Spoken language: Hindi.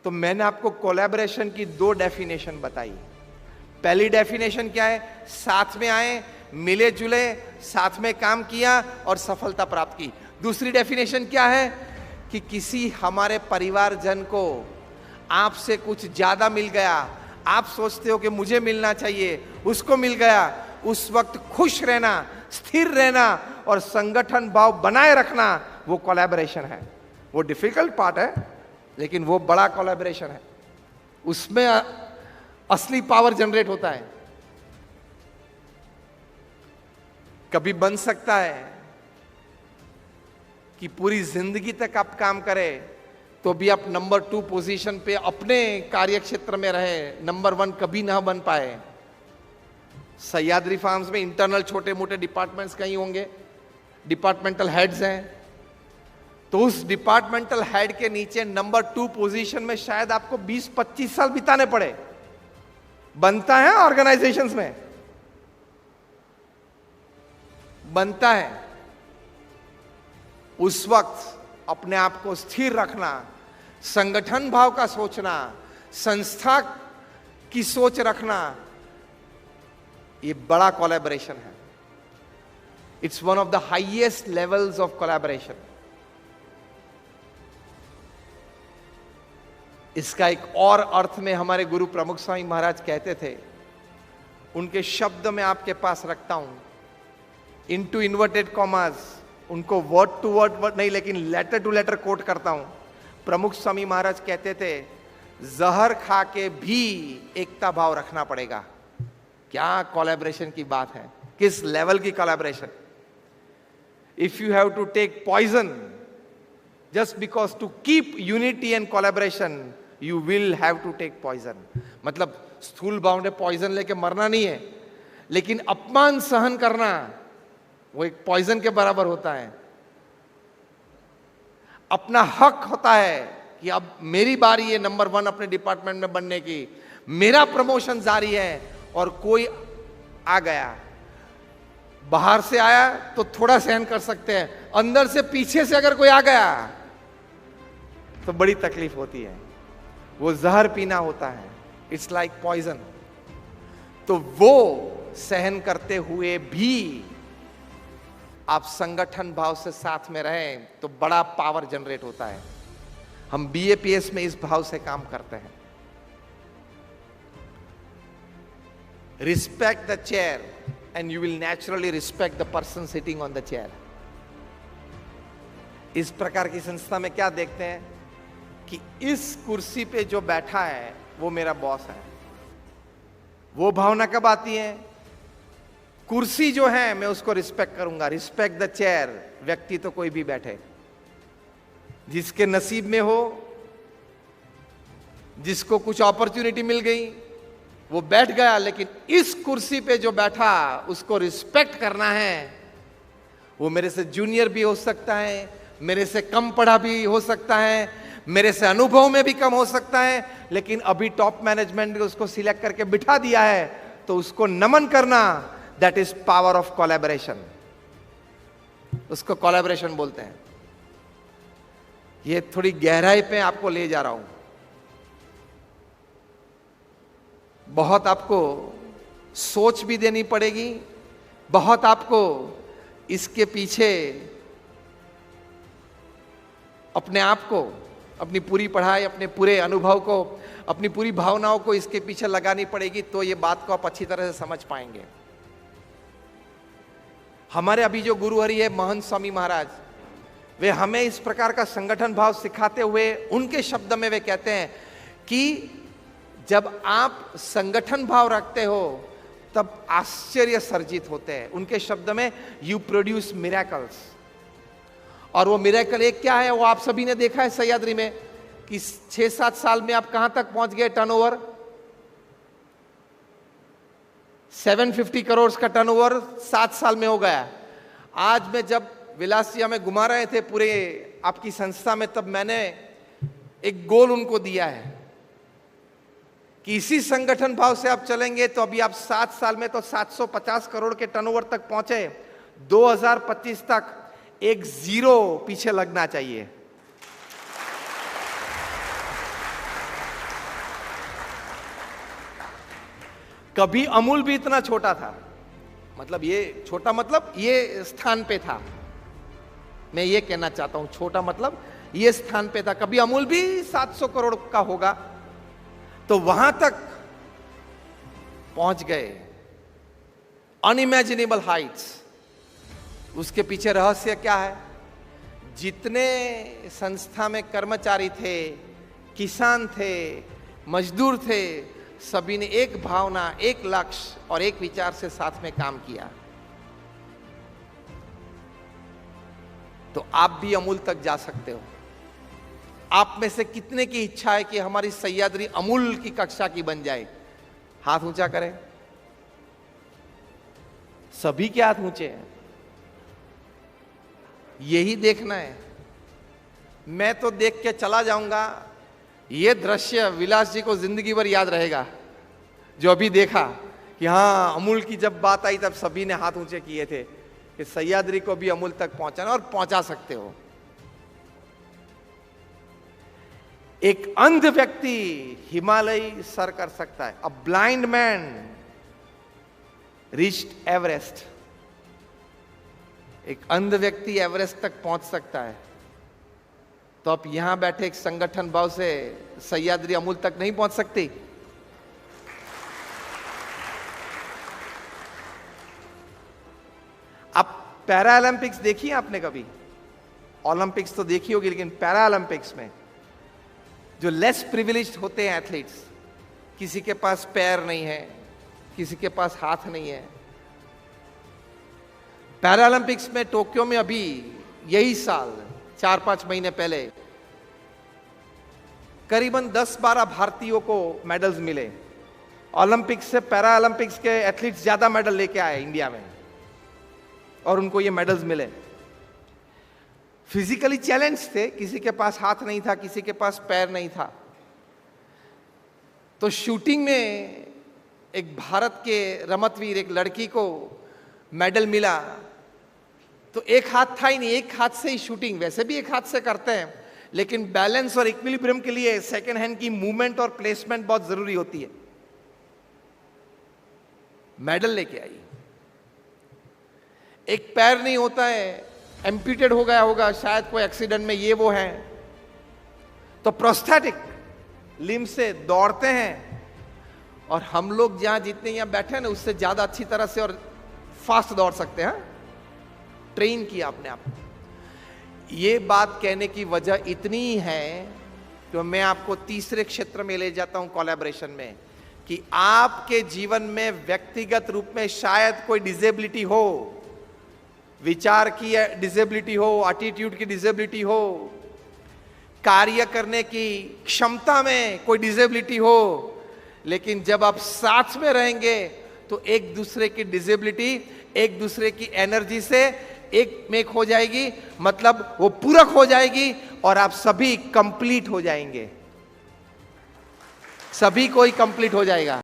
तो मैंने आपको कोलैबोरेशन की 2 डेफिनेशन बताई। पहली डेफिनेशन क्या है? साथ में आए, मिले जुले, साथ में काम किया और सफलता प्राप्त की। दूसरी डेफिनेशन क्या है? कि किसी हमारे परिवारजन को आपसे कुछ ज्यादा मिल गया, आप सोचते हो कि मुझे मिलना चाहिए, उसको मिल गया, उस वक्त खुश रहना, स्थिर रहना और संगठन भाव बनाए रखना, वो कोलैबोरेशन है। वो डिफिकल्ट पार्ट है, लेकिन वो बड़ा कोलैबोरेशन है। उसमें असली पावर जनरेट होता है। कभी बन सकता है कि पूरी जिंदगी तक आप काम करें तो भी आप नंबर 2 पोजीशन पे अपने कार्य क्षेत्र में रहे, नंबर 1 कभी ना बन पाए। सह्याद्री फार्म्स में इंटरनल छोटे मोटे डिपार्टमेंट्स कहीं होंगे, डिपार्टमेंटल हेड्स हैं, तो उस डिपार्टमेंटल हेड के नीचे नंबर 2 पोजीशन में शायद आपको 20-25 साल बिताने पड़े। बनता है ऑर्गेनाइजेशंस में, बनता है। उस वक्त अपने आप को स्थिर रखना, संगठन भाव का सोचना, संस्था की सोच रखना, ये बड़ा कोलैबोरेशन है। It's one of the highest levels of collaboration. इसका एक और अर्थ में हमारे गुरु प्रमुख स्वामी महाराज कहते थे, उनके शब्द में आपके पास रखता हूं, इनटू इन्वर्टेड कॉमास, उनको वर्ड टू वर्ड नहीं लेकिन लेटर टू लेटर कोट करता हूं। प्रमुख स्वामी महाराज कहते थे, जहर खा के भी एकता भाव रखना पड़ेगा। क्या कोलैबोरेशन की बात है, किस लेवल की collaboration. If you have to take poison just because to keep unity and collaboration, you will have to take poison। मतलब स्थूल भाव में पॉइजन लेके मरना नहीं है, लेकिन अपमान सहन करना वो एक पॉइजन के बराबर होता है। अपना हक होता है कि अब मेरी बारी है नंबर 1 अपने डिपार्टमेंट में बनने की, मेरा प्रमोशन जारी है और कोई आ गया, बाहर से आया तो थोड़ा सहन कर सकते हैं, अंदर से पीछे से अगर कोई आ गया तो बड़ी तकलीफ होती है। वो जहर पीना होता है, इट्स लाइक पॉइजन। तो वो सहन करते हुए भी आप संगठन भाव से साथ में रहें तो बड़ा पावर जनरेट होता है। हम बीएपीएस में इस भाव से काम करते हैं। Respect the chair and you will naturally respect the person sitting on the chair. इस प्रकार की संस्था में क्या देखते हैं कि इस कुर्सी पे जो बैठा है वो मेरा बॉस है। वो भावना कब आती है? कुर्सी जो है मैं उसको रिस्पेक्ट करूंगा। Respect the chair. व्यक्ति तो कोई भी बैठे, जिसके नसीब में हो, जिसको कुछ अपॉर्चुनिटी मिल गई वो बैठ गया, लेकिन इस कुर्सी पे जो बैठा उसको रिस्पेक्ट करना है। वो मेरे से जूनियर भी हो सकता है, मेरे से कम पढ़ा भी हो सकता है, मेरे से अनुभव में भी कम हो सकता है, लेकिन अभी टॉप मैनेजमेंट ने उसको सिलेक्ट करके बिठा दिया है तो उसको नमन करना, that is power of collaboration. उसको कोलैबोरेशन बोलते हैं। ये थोड़ी गहराई पे आपको ले जा रहा हूं। बहुत आपको सोच भी देनी पड़ेगी, बहुत आपको इसके पीछे अपने आप को, अपनी पूरी पढ़ाई, अपने पूरे अनुभव को, अपनी पूरी भावनाओं को इसके पीछे लगानी पड़ेगी, तो ये बात को आप अच्छी तरह से समझ पाएंगे। हमारे अभी जो गुरु हरि है महंत स्वामी महाराज, वे हमें इस प्रकार का संगठन भाव सिखाते हुए उनके शब्द में वे कहते हैं कि जब आप संगठन भाव रखते हो तब आश्चर्य सर्जित होते हैं। उनके शब्द में यू प्रोड्यूस मिरेकल्स। और वो मिरेकल एक क्या है, वो आप सभी ने देखा है सह्याद्री में कि 6-7 साल में आप कहां तक पहुंच गए। टर्नओवर 750 करोड़ का टर्नओवर 7 साल में हो गया। आज मैं जब विलास जी हमें घुमा रहे थे पूरे आपकी संस्था में, तब मैंने एक गोल उनको दिया है कि इसी संगठन भाव से आप चलेंगे तो अभी आप 7 साल में तो 750 करोड़ के टर्नओवर तक पहुंचे, 2025 तक एक 0 पीछे लगना चाहिए। कभी अमूल भी इतना छोटा था, मतलब ये छोटा मतलब ये स्थान पे था, मैं ये कहना चाहता हूं, छोटा मतलब ये स्थान पे था। कभी अमूल भी 700 करोड़ का होगा, तो वहां तक पहुंच गए, अनइमेजिनेबल हाइट्स। उसके पीछे रहस्य क्या है? जितने संस्था में कर्मचारी थे, किसान थे, मजदूर थे, सभी ने एक भावना, एक लक्ष्य और एक विचार से साथ में काम किया। तो आप भी अमूल तक जा सकते हो। आप में से कितने की इच्छा है कि हमारी सह्याद्री अमूल की कक्षा की बन जाए? हाथ ऊंचा करें। सभी के हाथ ऊंचे हैं। यही देखना है। मैं तो देख के चला जाऊंगा, ये दृश्य विलास जी को जिंदगी भर याद रहेगा, जो अभी देखा कि हां अमूल की जब बात आई तब सभी ने हाथ ऊंचे किए थे कि सह्याद्री को भी अमूल तक पहुंचाना, और पहुंचा सकते हो। एक अंध व्यक्ति हिमालय सर कर सकता है। A blind man reached Everest. एक अंध व्यक्ति एवरेस्ट तक पहुंच सकता है। तो आप यहां बैठे एक संगठन भाव से सह्याद्री अमूल तक नहीं पहुंच सकती? आप पैरा ओलंपिक्स देखी आपने कभी? ओलंपिक्स तो देखी होगी, लेकिन पैरा ओलंपिक्स में जो लेस प्रिविलेज्ड होते हैं एथलीट्स, किसी के पास पैर नहीं है, किसी के पास हाथ नहीं है, पैरा ओलंपिक्स में टोक्यो में अभी यही साल 4-5 महीने पहले करीबन 10-12 भारतीयों को मेडल्स मिले। ओलंपिक्स से पैरा ओलंपिक्स के एथलीट्स ज्यादा मेडल लेके आए इंडिया में, और उनको ये मेडल्स मिले। फिजिकली चैलेंज थे, किसी के पास हाथ नहीं था, किसी के पास पैर नहीं था। तो शूटिंग में एक भारत के रमतवीर, एक लड़की को मेडल मिला, तो एक हाथ था ही नहीं, एक हाथ से ही शूटिंग, वैसे भी एक हाथ से करते हैं, लेकिन बैलेंस और इक्विलिब्रियम के लिए सेकंड हैंड की मूवमेंट और प्लेसमेंट बहुत जरूरी होती है। मेडल लेके आई। एक पैर नहीं होता है, एम्प्यूटेड हो गया होगा शायद कोई एक्सीडेंट में, ये वो है, तो प्रोस्थेटिक लिम्ब से दौड़ते हैं। और हम लोग जहां जितने यहां बैठे हैं ना, उससे ज्यादा अच्छी तरह से और फास्ट दौड़ सकते हैं। ट्रेन किया अपने आप। ये बात कहने की वजह इतनी है कि मैं आपको तीसरे क्षेत्र में ले जाता हूं कोलैबोरेशन में, कि आपके जीवन में व्यक्तिगत रूप में शायद कोई डिसेबिलिटी हो, विचार की डिसेबिलिटी हो, एटीट्यूड की डिसेबिलिटी हो, कार्य करने की क्षमता में कोई डिसेबिलिटी हो, लेकिन जब आप साथ में रहेंगे तो एक दूसरे की डिसेबिलिटी एक दूसरे की एनर्जी से एक मेक हो जाएगी, मतलब वो पूरक हो जाएगी और आप सभी कंप्लीट हो जाएंगे। सभी कोई कंप्लीट हो जाएगा।